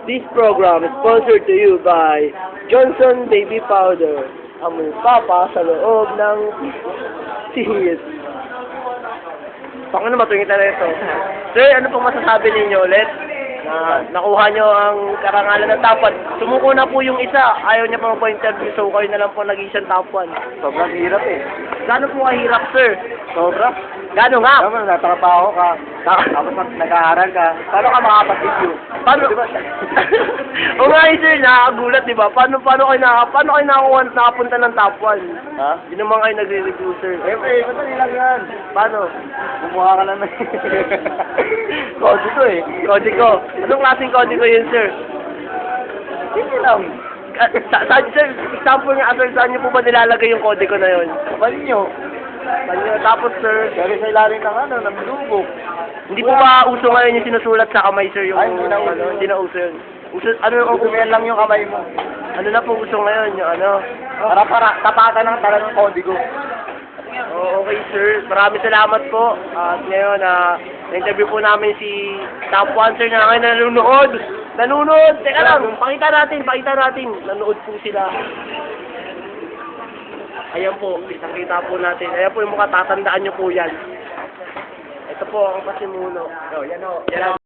This program is sponsored to you by Johnson Baby Powder. Amoy papa sa loob ng singit. Baka na matungit na ito. Sir, ano pong masasabi ninyo ulit? Na nakuha nyo ang karangalan ng top 1. Sumuko na po yung isa. Ayaw niya pa magpa-interview, so kayo na lang po naging isang top 1. Sobrang hirap eh. Gano'n po kahirap, sir? Sobra. Gano'n nga? Naman, natatrabaho ka. Tapos nag-aaral ka. Paano ka makapag-issue? Paano? Diba? O nga sir, nakakagulat, di ba? Paano kayo nakapunta ng top 1? Ha? Hindi naman kayo nagre-review, sir. Eh, madali lang yan. Paano? Kumuha ka lang na. Kodi ko eh. Kodi ko. Anong klaseng kodi ko yun, sir? Sige lang. Sir, example nga, sir, saan niyo po ba nilalagay yung kodi ko na yun? Kapalin nyo. Tapos, sir, Pero sa ilalim ng ng lubog. hindi po ba uso ngayon yung sinusulat sa kamay, sir? Yung, Ay, hindi na uso. Hindi na uso yun. Uso, ano yung Kukumihan lang yung kamay mo. ano na po uso ngayon? Yung ano? Para tapatan ng talagang kodigo. Oh, okay, sir. Maraming salamat po. At ngayon, na-interview po namin si top 1, sir, na ngayon nanonood. Nanonood! Teka lang, pakita natin. Nanonood po sila. Ayan po, kita po natin. Ayan po yung mukha, tatandaan nyo po yan. Ito po ang pasimuno. Yan o. Yan ang